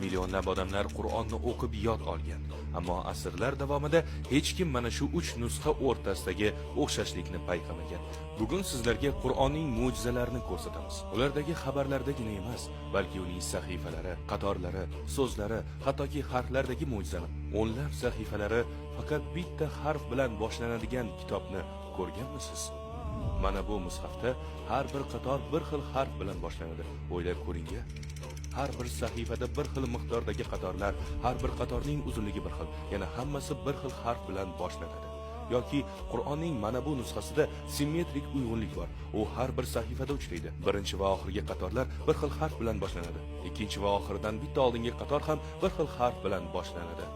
Millionlab odamlar Qur'onni o'qib yod olgan. Ammo asrlar davomida hech kim mana shu 3 nusxa o'rtasidagi o'xshashlikni payqamagan. Bugun sizlarga Qur'onning mo'jizalarini ko'rsatamiz. Ulardagi xabarlardagina emas, balki uning sahifalari, qatorlari, so'zlari, hattoki harflardagi mo'jizani. O'nlab sahifalari faqat bitta harf bilan boshlanadigan kitobni ko'rganmisiz? Mana bu mushafda har bir qator bir xil harf bilan boshlanadi. O'ylab ko'ring-a. Har bir sahifada bir xil miqdordagi qatorlar, har bir qatorning uzunligi bir xil, yana hammasi bir xil harf bilan boshlanadi. Yoki Qur'onning mana bu nusxasida simmetrik uyg'unlik bor. U har bir sahifada uchraydi. Birinchi va oxirgi qatorlar bir xil harf bilan boshlanadi. Ikkinchi va oxiridan bitta oldingi qator ham bir xil harf bilan boshlanadi.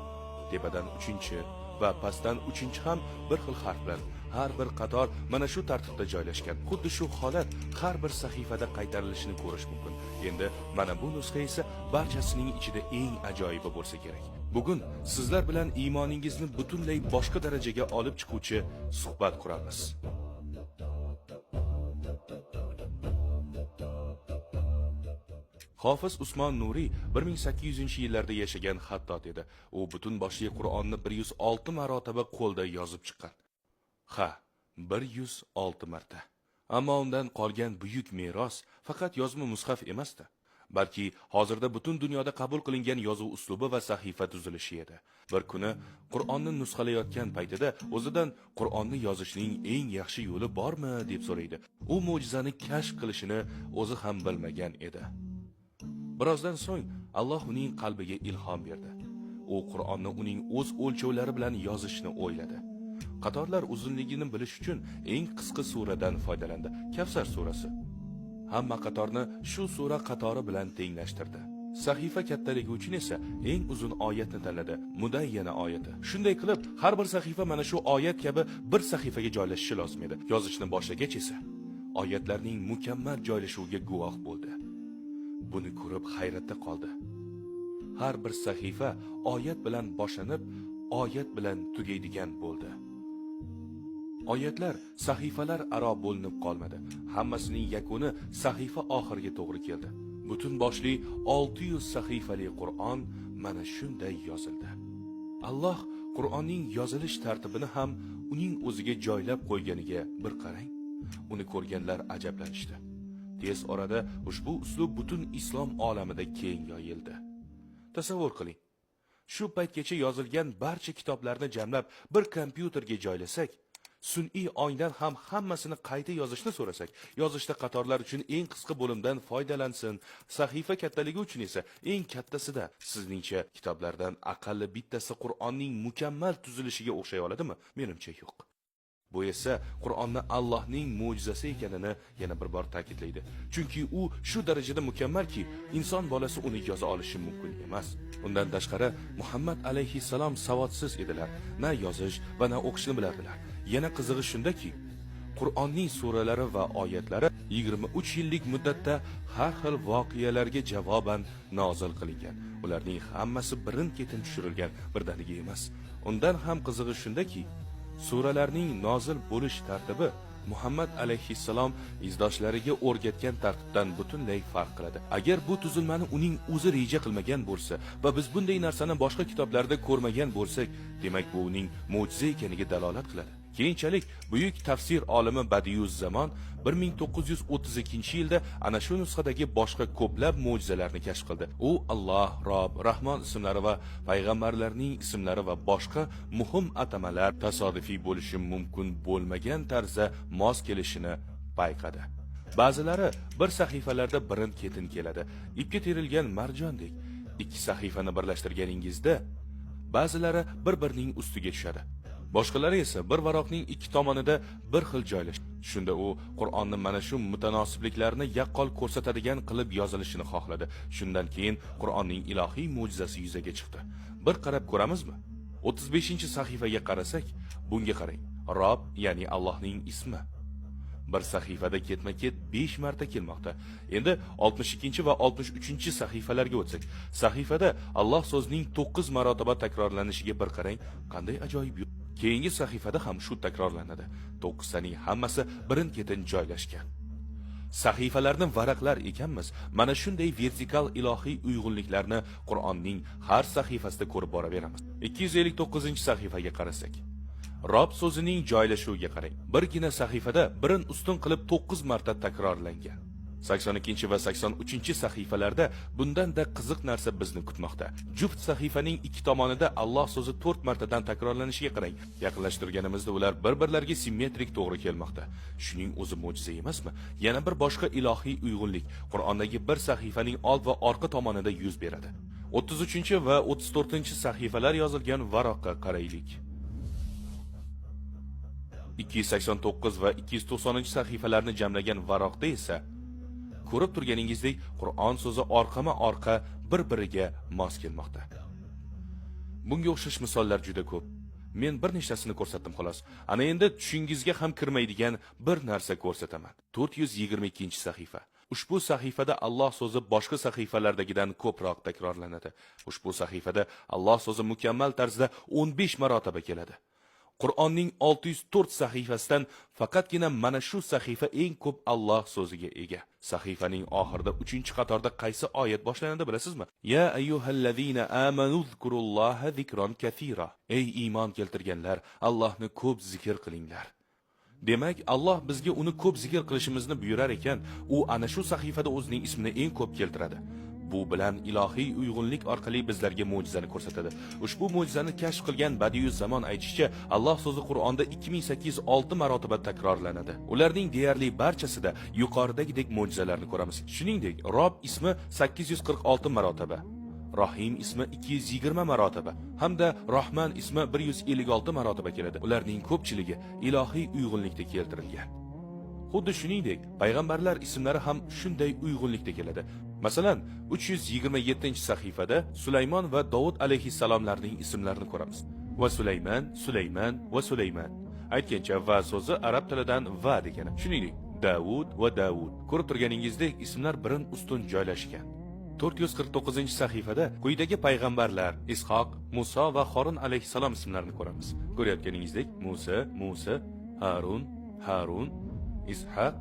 Tepadan 3-chi va pastdan 3-chi ham bir xil harf bilan. Har bir qator mana shu tartibda joylashgan. Xuddi shu holat har bir sahifada qaytarilishini ko'rish mumkin. Endi mana bu nusxa esa barchasining ichida eng ajoyibi bo'lsa kerak. Bugun sizlar bilan iymoningizni butunlay boshqa darajaga olib chiquvchi suhbat quramiz. Hofiz Usmon Nuriy 1800-yillarda yashagan xattot edi. U butun boshli Qur'onni 106 marotaba qo'lda yozib chiqqan. Ha, 106 marta. Ammo undan qolgan buyuk meros faqat yozma mushaf emasdi, balki hozirda butun dunyoda qabul qilingan yozuv uslubi va sahifa tuzilishi edi. Bir kuni Qur'onni nusxalayotgan paytida o'zidan Qur'onni yozishning eng yaxshi yo'li bormi deb so'raydi. U mo'jizani kashf qilishini o'zi ham bilmagan edi. Birozdan so'ng Alloh uning qalbiga ilhom berdi. U Qur'onni uning o'z o'lchovlari bilan yozishni o'yladi. Qatorlar uzunligini bilish uchun eng qisqa suradan foydalandi. Kavsar surasi. Hamma qatorni shu sura qatori bilan tenglashtirdi. Sahifa kattaligi uchun esa eng uzun oyatni tanladi. Mudayyana oyati. Shunday qilib, har bir sahifa mana shu oyat kabi bir sahifaga joylashishi lozim edi. Yozishni boshlagach esa oyatlarning mukammal joylashuviga guvoh bo'ldi. Buni ko'rib hayratda qoldi. Har bir sahifa oyat bilan boshlanib, oyat bilan tugaydigan bo'ldi. Oyatlar sahifalar aro bo'linib qolmadi. Hammasining yakuni sahifa oxiriga to'g'ri keldi. Butun boshli 600 sahifali Qur'on mana shunday yozildi. Alloh Qur'onning yozilish tartibini ham uning o'ziga joylab qo'yganiga bir qarang. Uni ko'rganlar ajablanishdi. Tez orada ushbu uslub butun islom olamida keng yoyildi. Tasavvur qiling. Shu paytgacha yozilgan barcha kitoblarni jamlab bir kompyuterga joylasak, sun'iy ongdan ham hammasini qayta yozishni so'rasak, yozishda qatorlar uchun eng qisqa bo'limdan foydalansin, sahifa kattaligi uchun esa eng kattasida. Sizningcha kitoblardan aqalli bittasi Qur'onning mukammal tuzilishiga o'xshay oladimi? Menimcha yo'q. Bu esa Qur'onni Allohning mo'jizasi ekanini yana bir bor ta'kidlaydi. Chunki u shu darajada mukammalki, inson bolasi uni yoza olishi mumkin emas. Undan tashqari Muhammad alayhissalom savodsiz edilar. Na yozish va na o'qishni bilardilar. Yana qizig'i shundaki, Qur'onning suralari va oyatlari 23 yillik muddatda har xil voqealarga javoban nozil qilingan. Ularning hammasi birin-ketin tushirilgan, birdaniga emas. Undan ham qizig'i shundaki, suralarning nozil bo'lish tartibi Muhammad alayhissalom izdoshlariga o'rgatgan tartibdan butunlay farq qiladi. Agar bu tuzilmani uning o'zi reja qilmagan bo'lsa va biz bunday narsani boshqa kitoblarda ko'rmagan bo'lsak, demak bu uning mo'jiza ekaniga dalolat qiladi. Keyinchalik buyuk tafsir olimi Badiuzzamon 1932-yilda ana shu nusxadagi boshqa ko'plab mo'jizalarni kashf qildi. U Alloh, Rob, Rahmon ismlari va payg'ambarlarning ismlari va boshqa muhim atamalar tasodifiy bo'lishi mumkin bo'lmagan tarzda mos kelishini payqadi. Ba'zilari bir sahifalarda birin-ketin keladi. Ipga terilgan marjondek. Ikki sahifani birlashtirganingizda ba'zilari bir-birining ustiga tushadi. Boshqalari esa bir varoqning ikki tomonida bir xil joylashadi. Shunda u Qur'onni mana shu mutanosibliklarni yaqqol ko'rsatadigan qilib yozilishini xohladi. Shundan keyin Qur'onning ilohiy mo'jizasi yuzaga chiqdi. Bir qarab ko'ramizmi? 35-sahifaga qarasak, bunga qarang. Rob, ya'ni Allohning ismi bir sahifada ketma-ket 5 marta kelmoqda. Endi 62 va 63 sahifalarga o'tsak, sahifada Alloh so'zining 9 marotaba takrorlanishiga bir qarang, qanday ajoyib. Keyingi sahifada ham shu takrorlanadi. 9 taning hammasi birin-ketin joylashgan. sahifalarni varaqlar ekanmiz. Mana shunday vertikal ilohiy uyg'unliklarni Qur'onning har sahifasida ko'rib boraveramiz. 259-sahifaga qarasak, Rob so'zining joylashuviga qarang. Birgina sahifada birin ustun qilib 9 marta takrorlangan. 82 va 83 sahifalarda bundan-da qiziq narsa bizni kutmoqda. Juft sahifaning ikki tomonida Alloh so'zi 4 martadan takrorlanishiga qarang. Yaqinlashtirganimizda ular bir-birlariga simmetrik to'g'ri kelmoqda. Shuning o'zi mo'jiza emasmi? Yana bir boshqa ilohiy uyg'unlik Qur'ondagi bir sahifaning old va orqa tomonida yuz beradi. 33 va 34 sahifalar yozilgan varaqqa qaraylik. 289 va 290 sahifalarni jamlagan varaqda esa ko'rib turganingizdek Qur'on so'zi orqama-orqa bir-biriga mos kelmoqda. Bunga o'xshash misollar juda ko'p. Men bir nechtasini ko'rsatdim xolos. Ana endi tushingizga ham kirmaydigan bir narsa ko'rsataman. 422-sahifa. Ushbu sahifada Alloh so'zi boshqa sahifalardagidan ko'proq takrorlanadi. Ushbu sahifada Alloh so'zi mukammal tarzda 15 marotaba keladi. Qur'onning 604 sahifasidan faqatgina mana shu sahifa eng ko'p Alloh so'ziga ega. Sahifaning oxirida 3-qatorda qaysi oyat boshlanadi bilasizmi? Ya ayyuhallazina amanu zkurulloha zikron kathira. Ey iymon keltirganlar, Allohni ko'p zikr qilinglar. Demak, Alloh bizga uni ko'p zikr qilishimizni buyurar ekan, u ana shu sahifada o'zining ismini eng ko'p keltiradi. Bu bilan ilohiy uyg'unlik orqali bizlarga mo'jizani ko'rsatadi. Ushbu mo'jizani kashf qilgan Badiiy zamon aytishicha, Alloh so'zi Qur'onda 2806 marotaba takrorlanadi. Ularning deyarli barchasida yuqoridagidek mo'jizalarni ko'ramiz. Shuningdek, Rob ismi 846 marotaba, Rohim ismi 220 marotaba hamda Rahman ismi 156 marotaba keladi. Ularning ko'pchiligi ilohiy uyg'unlikda keltirilgan. Xuddi shuningdek, payg'ambarlar ismlari ham shunday uyg'unlikda keladi. Masalan, 327-sahifada Sulaymon va Davud alayhissalomlarning ismlarini ko'ramiz. Va Sulayman, Sulayman va Sulayman. Aytgancha va so'zi arab tilidan va degani. Shuningdek, Davud va Davud. Ko'rib turganingizdek, ismlar birin ustun joylashgan. 449-sahifada quyidagi payg'ambarlar Ishoq, Musa va Harun alayhissalom ismlarini ko'ramiz. Ko'rayotganingizdek, Musa, Musa, Harun, Harun, Ishaq,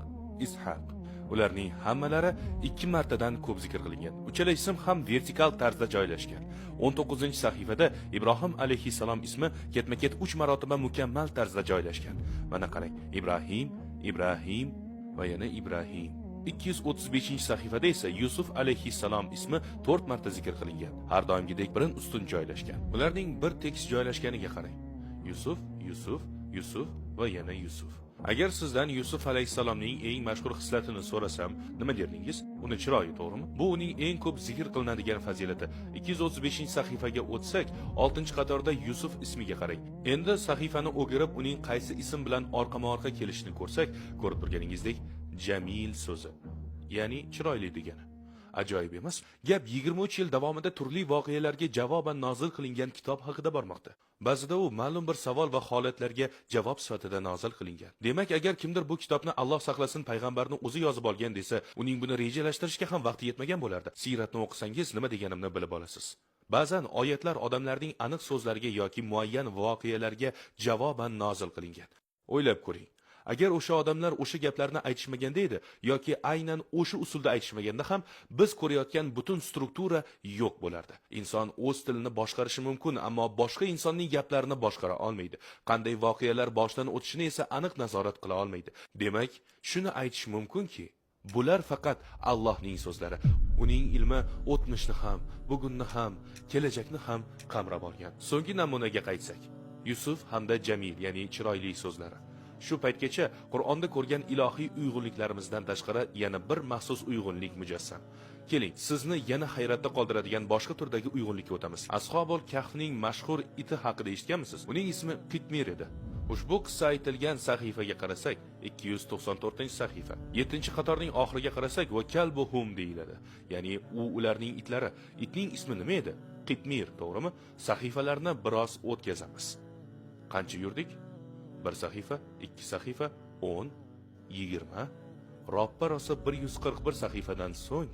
Ishaq. Ularning hammalari 2 martadan ko'p zikr qilingan. Uchala ism ham vertikal tarzda joylashgan. 19-sahifada Ibrohim alayhissalom ismi ketma-ket 3 marotaba mukammal tarzda joylashgan. Mana qarang, Ibrohim, Ibrohim va yana Ibrohim. 235-sahifada esa Yusuf alayhissalom ismi 4 marta zikr qilingan. Har doimgidek birin ustun joylashgan. Ularning bir tekis joylashganiga qarang. Yusuf, Yusuf, Yusuf va yana Yusuf. Agar sizdan Yusuf alayhissalomning eng mashhur xislatini so'rasam, nima derdingiz? Uni chiroyi, to'g'rimi? Bu uning eng ko'p zikr qilinadigan fazilati. 235-sahifaga o'tsak, 6-qatorda Yusuf ismiga qarang. Endi sahifani o'girib, uning qaysi ism bilan orqama-orqa kelishini ko'rsak, ko'rib turganingizdek, Jamil so'zi, ya'ni chiroyli degani. Ajoyib emas? Gap 23 yil davomida turli voqealarga javoban nozil qilingan kitob haqida bormoqda. Ba'zida u ma'lum bir savol va holatlarga javob sifatida nozil qilingan. Demak, agar kimdir bu kitobni Alloh saqlasin payg'ambarni o'zi yozib olgan desa, uning buni rejalashtirishga ham vaqti yetmagan bo'lardi. Siyratni o'qisangiz nima deganimni bilib olasiz. Ba'zan oyatlar odamlarning aniq so'zlariga yoki muayyan voqealarga javoban nozil qilingan. O'ylab ko'ring. Agar o'sha odamlar o'sha gaplarni aytishmaganda edi yoki aynan o'sha usulda aytishmaganda ham biz ko'rayotgan butun struktura yo'q bo'lardi. Inson o'z tilini boshqarishi mumkin, ammo boshqa insonning gaplarini boshqara olmaydi. Qanday voqealar boshdan o'tishini esa aniq nazorat qila olmaydi. Demak, shuni aytish mumkinki, bular faqat Allohning so'zlari. Uning ilmi o'tmishni ham, bugunni ham, kelajakni ham qamrab olgan. So'nggi namunaga qaytsak, Yusuf hamda Jamil, ya'ni chiroyli so'zlari. Shu paytgacha Qur'onda ko'rgan ilohiy uyg'unliklarimizdan tashqari yana bir maxsus uyg'unlik mujassam. Keling, sizni yana hayratda qoldiradigan boshqa turdagi uyg'unlikka o'tamiz. Ashobul Kahfning mashhur iti haqida eshitganmisiz? Uning ismi Qitmir edi. Ushbu qissa aytilgan sahifaga qarasak, 294-sahifa. 7-qatorning oxiriga qarasak, va kalbuhum deyiladi. Ya'ni ularning itlari. Itning ismi nima edi? Qitmir, to'g'rimi? Sahifalarni biroz o'tkazamiz. Qancha yurdik? 1 sahifa, 2 sahifa, 10, 20, roppa rosa 141 sahifadan so'ng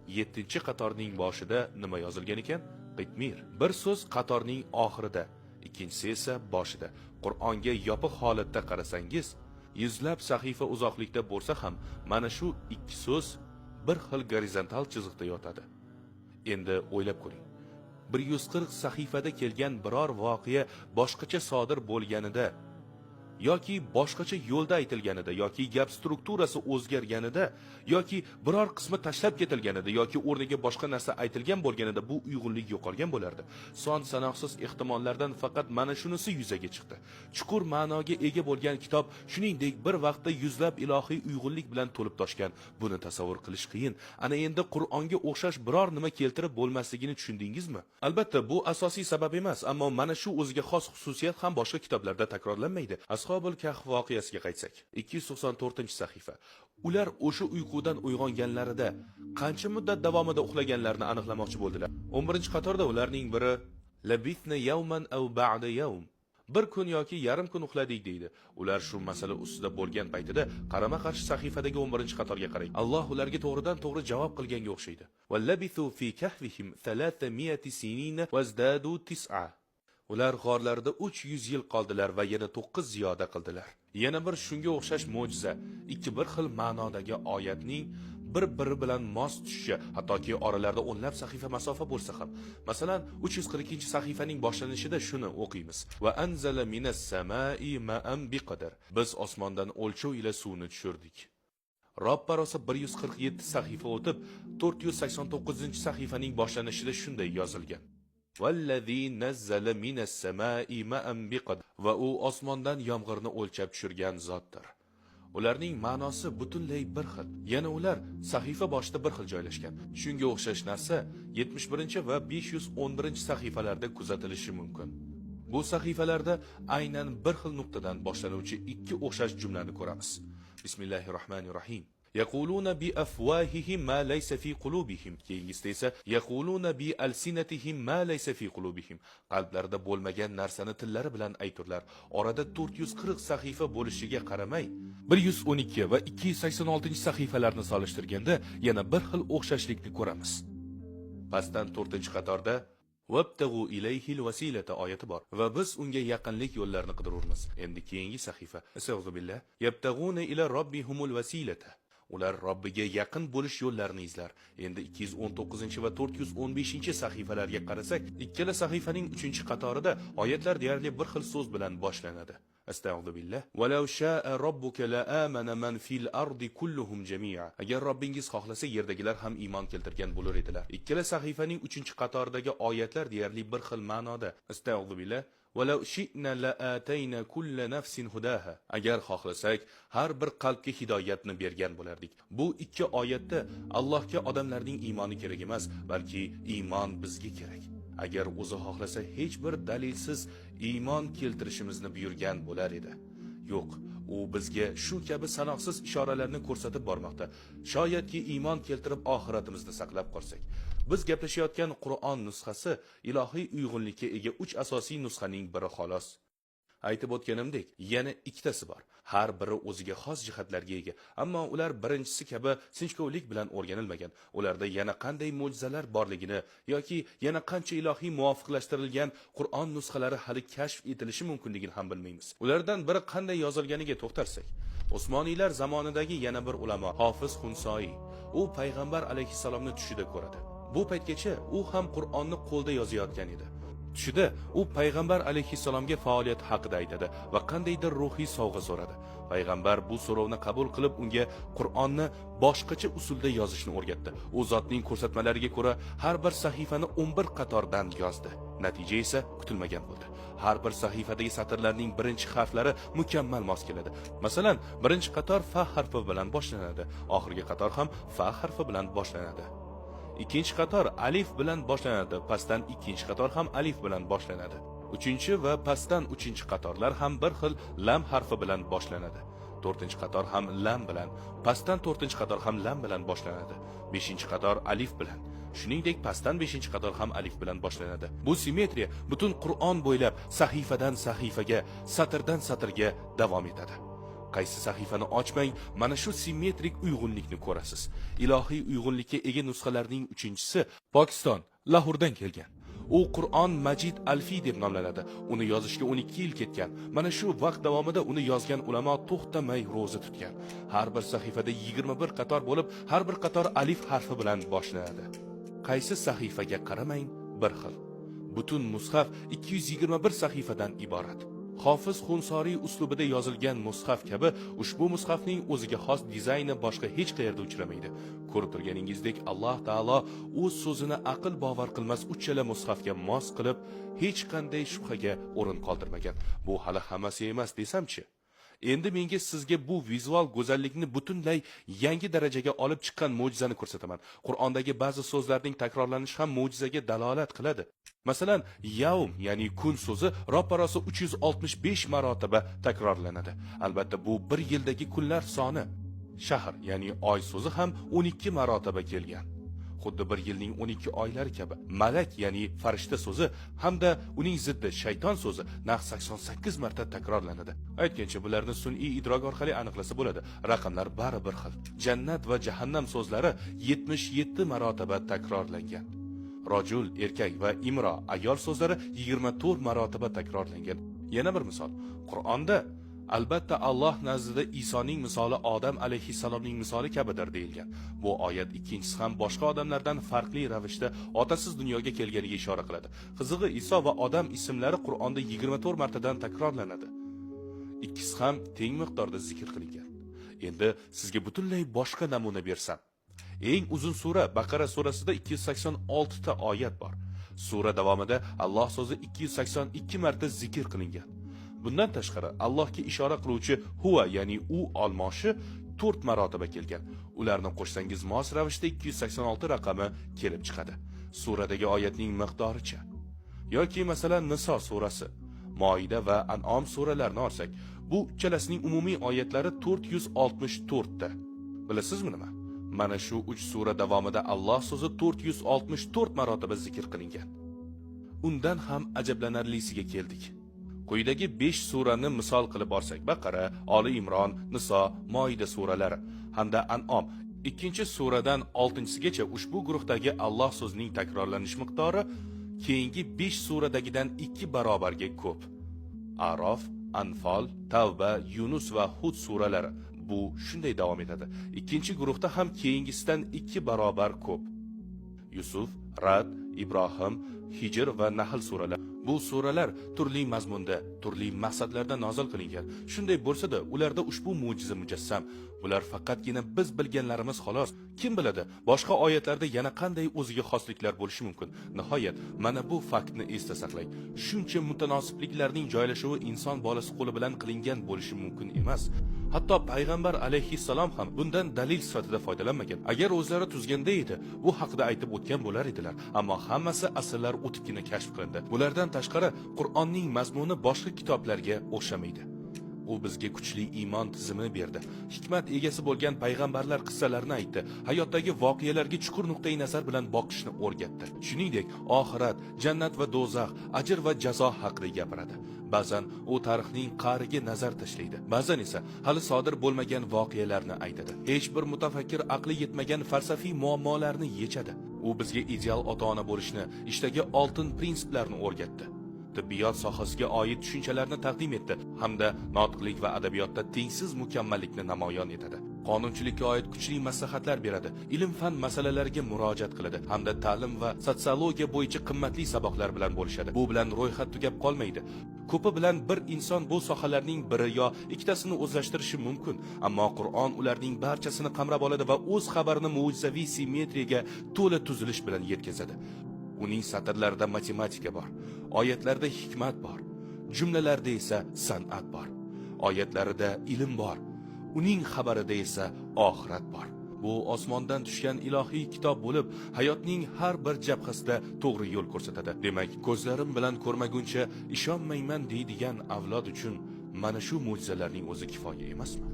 7-qatorning boshida nima yozilgan ekan? Qitmir. Bir so'z qatorning oxirida, ikkinchisi esa boshida. Qur'onga yopiq holatda qarasangiz, yuzlab sahifa uzoqlikda bo'lsa ham, mana shu ikki so'z bir xil gorizontal chiziqda yotadi. Endi o'ylab ko'ring. 140 sahifada kelgan biror voqea boshqacha sodir bo'lganida yoki boshqacha yo'lda aytilganida yoki gap strukturasi o'zgarganida yoki biror qismi tashlab ketilganida yoki o'rniga boshqa narsa aytilgan bo'lganida bu uyg'unlik yo'qolgan bo'lardi. Son sanoqsiz ehtimollardan faqat mana shunisi yuzaga chiqdi. Chuqur ma'noga ega bo'lgan kitob, shuningdek bir vaqtda yuzlab ilohiy uyg'unlik bilan to'lib toshgan. Buni tasavvur qilish qiyin. Ana endi Qur'onga o'xshash biror nima keltirib bo'lmasligini tushundingizmi? Albatta, bu asosiy sabab emas, ammo mana shu o'ziga xos xususiyat ham boshqa kitoblarda takrorlanmaydi. Ashobul Kahf voqeasiga qaytsak, 294-sahifa. Ular o'sha uyqudan uyg'onganlarida qancha muddat davomida uxlaganlarini aniqlamoqchi bo'ldilar. 11-qatorda ularning biri labithna yawman aw ba'da yawm, bir kun yoki yarim kun uxladik deydi. Ular shu masala ustida bo'lgan paytida qarama-qarshi sahifadagi 11-qatorga qarang. Alloh ularga to'g'ridan-to'g'ri javob qilganga o'xshaydi. Wallabithu fi kahfihim 300 sinina wazdadu 9. Ular g'orlarda 300 yil qoldilar va yana 9 ziyoda qildilar. Yana bir shunga o'xshash mo'jiza, ikki bir xil ma'nodagi oyatning bir-biri bilan mos tushishi, hattoki oralarida o'nlab sahifa masofa bo'lsa ham. Masalan, 340-sahifaning boshlanishida shuni o'qiymiz: Va anzala minas samai ma'an biqadar. Biz osmondan o'lchov ila suvni tushirdik. Robba rosa 147 sahifa o'tib, 489-sahifaning boshlanishida shunday yozilgan: Vallazi nazzala minas samai ma'an biqadar. Va u osmondan yomg'irni o'lchab tushirgan zotdir. Ularning ma'nosi butunlay bir xil. Yana ular sahifa boshida bir xil joylashgan. Shunga o'xshash narsa 71 va 511-sahifalarda kuzatilishi mumkin. Bu sahifalarda aynan bir xil nuqtadan boshlanuvchi ikki o'xshash jumlani ko'ramiz. Bismillahirrohmanirrohim. Yaquluna bi afwahihim ma laysa fi qulubihim. Keyingisida esa yaquluna bi alsinatihim ma laysa fi qulubihim. Qalblarida bo'lmagan narsani tillari bilan ayturlar. Orada 440 sahifa bo'lishiga qaramay, 112 va 286-sahifalarni solishtirganda yana bir xil o'xshashlikni ko'ramiz. Pastdan 4-qatorda Wabtaghu ilayhil wasilata oyati bor va biz unga yaqinlik yo'llarini qidiramiz. Endi keyingi sahifa Astagfirullah. Yabtaghuna ila robbihumul wasilata. Ular Robbiga yaqin bo'lish yo'llarini izlar. Endi 219 va 415-sahifalarga qarasak, ikkala sahifaning 3-qatorida oyatlar deyarli bir xil so'z bilan boshlanadi. Astagfirullah. Walau sha'a robbuka la amana man fil ardi kulluhum jami'a. Agar Robbingiz xohlasa, yerdagilar ham iymon keltirgan bo'lar edilar. Ikkala sahifaning 3-qatoridagi oyatlar deyarli bir xil ma'noda. Astagfirullah. Walau shi'na la atayna kulla nafsin hudaha. Agar xohlasak, har bir qalbga hidoyatni bergan bo'lardik. Bu ikki oyatda Allohga odamlarning iymoni kerak emas, balki iymon bizga kerak. Agar o'zi xohlasa hech bir dalilsiz iymon keltirishimizni buyurgan bo'lar edi. Yo'q, u bizga shu kabi sanoqsiz ishoralarni ko'rsatib bormoqda. Shoyatki iymon keltirib oxiratimizni saqlab qolsak. Biz gaplashayotgan Qur'on nusxasi ilohiy uyg'unlikka ega 3 asosiy nusxaning biri xolos. Aytib o'tganimdek, yana ikkitasi bor. Har biri o'ziga xos jihatlarga ega, ammo ular birinchisi kabi sinchkovlik bilan o'rganilmagan. Ularda yana qanday mo'jizalar borligini yoki yana qancha ilohiy muvofiqlashtirilgan Qur'on nusxalari hali kashf etilishi mumkinligini ham bilmaymiz. Ulardan biri qanday yozilganiga to'xtalsak, Osmoniylar zamonidagi yana bir ulamo, Hofiz Xunsoyi, u payg'ambar alayhisalomni tushida ko'radi. Bu paytgacha u ham Qur'onni qo'lda yozayotgan edi. Tushida u payg'ambar alayhisalomga faoliyat haqida aytadi va qandaydir ruhiy sovg'a so'radi. Payg'ambar bu so'rovni qabul qilib unga Qur'onni boshqacha usulda yozishni o'rgatdi. U zotning ko'rsatmalariga ko'ra har bir sahifani 11 qatordan yozdi. Natija esa kutilmagan bo'ldi. Har bir sahifadagi satrlarning birinchi harflari mukammal mos keladi. Masalan, birinchi qator fa harfi bilan boshlanadi, oxirgi qator ham fa harfi bilan boshlanadi. Ikkinchi qator alif bilan boshlanadi, pastdan ikkinchi qator ham alif bilan boshlanadi. Uchinchi va pastdan uchinchi qatorlar ham bir xil lam harfi bilan boshlanadi. To'rtinchi qator ham lam bilan, pastdan to'rtinchi qator ham lam bilan boshlanadi. Beshinchi qator alif bilan. Shuningdek, pastdan 5-qator ham alif bilan boshlanadi. Bu simmetriya butun Qur'on bo'ylab sahifadan sahifaga, satrdan satrga davom etadi. Qaysi sahifani ochmang, mana shu simmetrik uyg'unlikni ko'rasiz. Ilohiy uyg'unlikka ega nusxalarning 3-chisi Pokiston, Lahordan kelgan. U Qur'on Majid Alfi deb nomlanadi. Uni yozishga 12 yil ketgan. Mana shu vaqt davomida uni yozgan ulamo to'xtamay roza tutgan. Har bir sahifada 21 qator bo'lib, har bir qator alif harfi bilan boshlanadi. Qaysi sahifaga qaramang, bir xil. Butun mushaf 221 sahifadan iborat. Hofiz Xunsoriy uslubida yozilgan mushaf kabi ushbu mushafning o'ziga xos dizayni boshqa hech qayerda uchramaydi. Ko'rib turganingizdek, Alloh taolo o'z so'zini aql bovar qilmas uchala mushafga mos qilib, hech qanday shubhaga o'rin qoldirmagan. Bu hali hammasi emas desam-chi. Endi menga sizga bu vizual go'zallikni butunlay yangi darajaga olib chiqqan mo'jizani ko'rsataman. Qur'ondagi ba'zi so'zlarning takrorlanishi ham mo'jizaga dalolat qiladi. Masalan, yawm, ya'ni kun so'zi roppa-rosa 365 marotaba takrorlanadi. Albatta, bu bir yildagi kunlar soni. Shahr, ya'ni oy so'zi ham 12 marotaba kelgan. Xuddi bir yilning 12 oylari kabi. Malak, ya'ni farishta so'zi hamda uning ziddi shayton so'zi naq 88 marta takrorlanadi. Aytgancha, bularni sun'iy idrok orqali aniqlasa bo'ladi. Raqamlar baribir xil. Jannat va jahannam so'zlari 77 marotaba takrorlangan. Rojul, erkak va imro, ayol so'zlari 24 marotaba takrorlangan. Yana bir misol. Qur'onda albatta Alloh nazdida Isoning misoli Odam alayhissalomning misoli kabidir deyilgan. Bu oyat ikkinchisi ham boshqa odamlardan farqli ravishda otasiz dunyoga kelganiga ishora qiladi. Qizig'i, Iso va Odam ismlari Qur'onda 24 martadan takrorlanadi. Ikkisi ham teng miqdorda zikr qilingan. Endi sizga butunlay boshqa namuna bersam. Eng uzun sura Baqara surasida 286 ta oyat bor. Sura davomida Alloh so'zi 282 marta zikr qilingan. Bundan tashqari Allohga ishora qiluvchi huva, ya'ni u olmoshi 4 marotaba kelgan. Ularni qo'shsangiz mos ravishda 286 raqami kelib chiqadi. Suradagi oyatning miqdoricha. Yoki masalan Niso surasi, Moida va An'om suralarini olsak, bu uchalasining umumiy oyatlari 464 ta. Bilasizmi nima? Mana shu 3 sura davomida Alloh so'zi 464 marotaba zikr qilingan. Undan ham ajablanarlisiga keldik. Quyidagi 5 surani misol qilib olsak, Baqara, Oli Imron, Niso, Moida suralari hamda An'om, ikkinchi suradan 6-sigacha ushbu guruhdagi Alloh so'zining takrorlanish miqdori keyingi 5 suradagidan 2 barobarga ko'p. Arof, Anfal, Tavba, Yunus va Hud suralari bu shunday davom etadi. Ikkinchi guruhda ham keyingisidan 2 barobar ko'p. Yusuf, Rad, Ibrohim, Hijr va Nahl suralari. Bu suralar turli mazmunda, turli maqsadlarda nozil qilingan. Shunday bo'lsa-da, ularda ushbu mo'jiza mujassam. Bular faqatgina biz bilganlarimiz xolos. Kim biladi, boshqa oyatlarda yana qanday o'ziga xosliklar bo'lishi mumkin. Nihoyat, mana bu faktni esda saqlang. Shuncha mutanosibliklarning joylashuvi inson bolasi qo'li bilan qilingan bo'lishi mumkin emas. Hatto payg'ambar alayhissalom ham bundan dalil sifatida foydalanmagan. Agar o'zlari tuzganda edi, bu haqida aytib o'tgan bo'lar edilar. Ammo hammasi asrlar o'tibgina kashf qilindi. Bulardan tashqari, Qur'onning mazmuni boshqa kitoblarga o'xshamaydi. U bizga kuchli iymon tizimini berdi. Hikmat egasi bo'lgan payg'ambarlar qissalarini aytdi. Hayotdagi voqealarga chuqur nuqtai nazar bilan boqishni o'rgatdi. Shuningdek, oxirat, jannat va do'zax, ajr va jazo haqida gapiradi. Ba'zan u tarixning qa'riga nazar tashlaydi. Ba'zan esa hali sodir bo'lmagan voqealarni aytadi. Hech bir mutafakkir aqli yetmagan falsafiy muammolarni yechadi. U bizga ideal ota-ona bo'lishni, ishdagi oltin prinsiplarni o'rgatdi. Tibbiyot sohasiga oid tushunchalarni taqdim etdi hamda notqlik va adabiyotda tengsiz mukammallikni namoyon etadi. Qonunchilikka oid kuchli maslahatlar beradi, ilm-fan masalalariga murojaat qiladi hamda ta'lim va sotsiologiya bo'yicha qimmatli saboqlar bilan bo'lishadi. Bu bilan ro'yxat tugab qolmaydi. Ko'pi bilan bir inson bu sohalarning biri yo ikkitasini o'zlashtirishi mumkin, ammo Qur'on ularning barchasini qamrab oladi va o'z xabarini mo'jizaviy simmetriyaga to'la tuzilish bilan yetkazadi. Uning satrlarida matematika bor, oyatlarda hikmat bor, jumlalarda esa san'at bor. Oyatlarida ilm bor, uning xabarida esa oxirat bor. Bu osmondan tushgan ilohiy kitob bo'lib, hayotning har bir jabhasida to'g'ri yo'l ko'rsatadi. Demak, ko'zlarim bilan ko'rmaguncha ishonmayman deydigan avlod uchun mana shu mo'jizalarning o'zi kifoya emasmi?